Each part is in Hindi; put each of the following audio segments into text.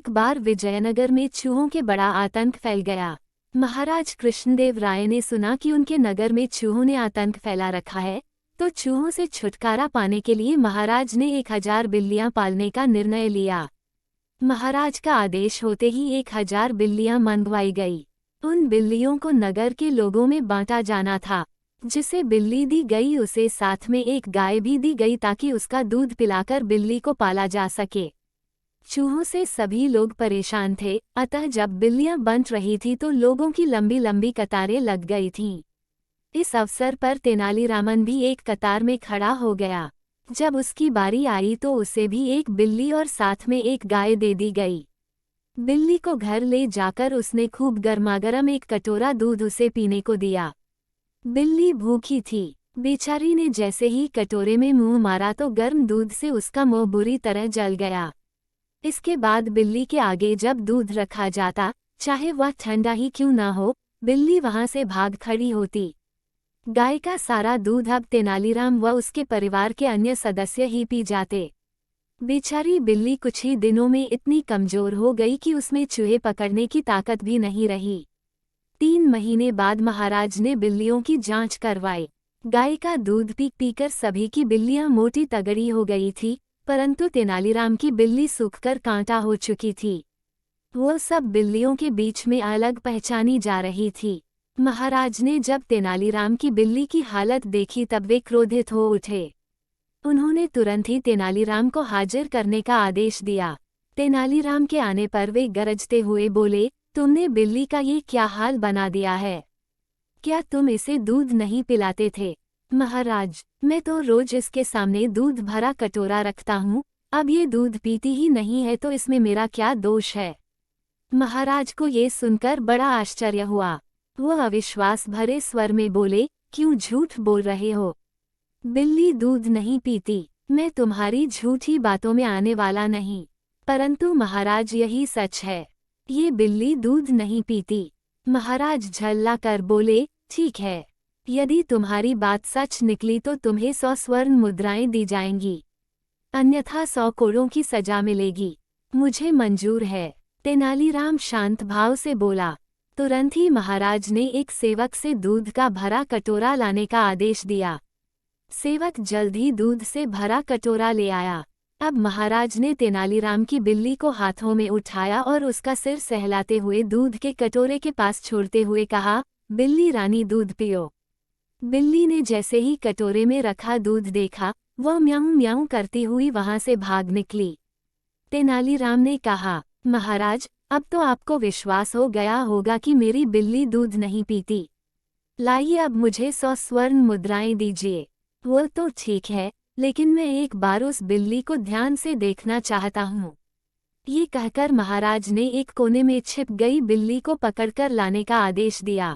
एक बार विजयनगर में चूहों के बड़ा आतंक फैल गया। महाराज कृष्णदेव राय ने सुना कि उनके नगर में चूहों ने आतंक फैला रखा है, तो चूहों से छुटकारा पाने के लिए महाराज ने 1000 बिल्लियां पालने का निर्णय लिया। महाराज का आदेश होते ही 1000 बिल्लियां मंगवाई गई। उन बिल्लियों को नगर के लोगों में बांटा जाना था। जिसे बिल्ली दी गई उसे साथ में एक गाय भी दी गई ताकि उसका दूध पिलाकर बिल्ली को पाला जा सके। चूहों से सभी लोग परेशान थे, अतः जब बिल्लियां बंट रही थी तो लोगों की लंबी लंबी कतारें लग गई थीं। इस अवसर पर तेनालीरामन भी एक कतार में खड़ा हो गया। जब उसकी बारी आई तो उसे भी एक बिल्ली और साथ में एक गाय दे दी गई। बिल्ली को घर ले जाकर उसने खूब गर्मागर्म एक कटोरा दूध उसे पीने को दिया। बिल्ली भूखी थी, बेचारी ने जैसे ही कटोरे में मुंह मारा तो गर्म दूध से उसका मुंह बुरी तरह जल गया। इसके बाद बिल्ली के आगे जब दूध रखा जाता, चाहे वह ठंडा ही क्यों ना हो, बिल्ली वहां से भाग खड़ी होती। गाय का सारा दूध अब तेनालीराम व उसके परिवार के अन्य सदस्य ही पी जाते। बेचारी बिल्ली कुछ ही दिनों में इतनी कमजोर हो गई कि उसमें चूहे पकड़ने की ताकत भी नहीं रही। 3 महीने बाद महाराज ने बिल्लियों की जांच करवाई। गाय का दूध पी पीकर सभी की बिल्लियां मोटी तगड़ी हो गई थी, परंतु तेनालीराम की बिल्ली सूखकर कांटा हो चुकी थी। वो सब बिल्लियों के बीच में अलग पहचानी जा रही थी। महाराज ने जब तेनालीराम की बिल्ली की हालत देखी तब वे क्रोधित हो उठे। उन्होंने तुरंत ही तेनालीराम को हाजिर करने का आदेश दिया। तेनालीराम के आने पर वे गरजते हुए बोले, तुमने बिल्ली का ये क्या हाल बना दिया है? क्या तुम इसे दूध नहीं पिलाते थे? महाराज, मैं तो रोज इसके सामने दूध भरा कटोरा रखता हूँ, अब ये दूध पीती ही नहीं है तो इसमें मेरा क्या दोष है? महाराज को ये सुनकर बड़ा आश्चर्य हुआ। वह अविश्वास भरे स्वर में बोले, क्यों झूठ बोल रहे हो? बिल्ली दूध नहीं पीती। मैं तुम्हारी झूठी बातों में आने वाला नहीं, परंतु महाराज यही सच है, ये बिल्ली दूध नहीं पीती। महाराज झल्ला कर बोले, ठीक है, यदि तुम्हारी बात सच निकली तो तुम्हें 100 स्वर्ण मुद्राएं दी जाएंगी, अन्यथा 100 कोड़ों की सजा मिलेगी। मुझे मंजूर है। तेनालीराम शांत भाव से बोला। तुरंत ही महाराज ने एक सेवक से दूध का भरा कटोरा लाने का आदेश दिया। सेवक जल्द ही दूध से भरा कटोरा ले आया। अब महाराज ने तेनालीराम की बिल्ली को हाथों में उठाया और उसका सिर सहलाते हुए दूध के कटोरे के पास छोड़ते हुए कहा, बिल्ली रानी दूध पियो। बिल्ली ने जैसे ही कटोरे में रखा दूध देखा, वह म्याऊं म्याऊं करती हुई वहां से भाग निकली। तेनालीराम ने कहा, महाराज, अब तो आपको विश्वास हो गया होगा कि मेरी बिल्ली दूध नहीं पीती। लाइए अब मुझे 100 स्वर्ण मुद्राएं दीजिए। वो तो ठीक है, लेकिन मैं एक बार उस बिल्ली को ध्यान से देखना चाहता हूँ। ये कहकर महाराज ने एक कोने में छिप गई बिल्ली को पकड़कर लाने का आदेश दिया।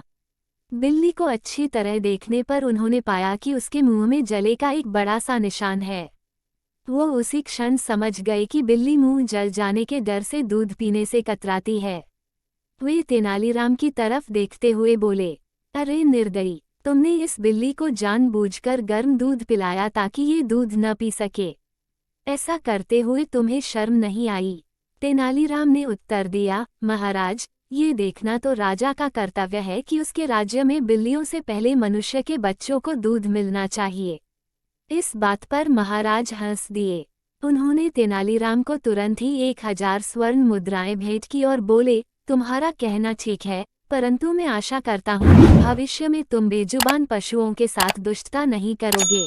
बिल्ली को अच्छी तरह देखने पर उन्होंने पाया कि उसके मुंह में जले का एक बड़ा सा निशान है। वो उसी क्षण समझ गए कि बिल्ली मुंह जल जाने के डर से दूध पीने से कतराती है। वे तेनालीराम की तरफ देखते हुए बोले, अरे निर्दयी, तुमने इस बिल्ली को जानबूझकर गर्म दूध पिलाया ताकि ये दूध न पी सके। ऐसा करते हुए तुम्हें शर्म नहीं आई? तेनालीराम ने उत्तर दिया, महाराज, ये देखना तो राजा का कर्तव्य है कि उसके राज्य में बिल्लियों से पहले मनुष्य के बच्चों को दूध मिलना चाहिए। इस बात पर महाराज हंस दिए। उन्होंने तेनालीराम को तुरंत ही 1000 स्वर्ण मुद्राएं भेंट की और बोले, तुम्हारा कहना ठीक है, परंतु मैं आशा करता हूँ कि भविष्य में तुम बेजुबान पशुओं के साथ दुष्टता नहीं करोगे।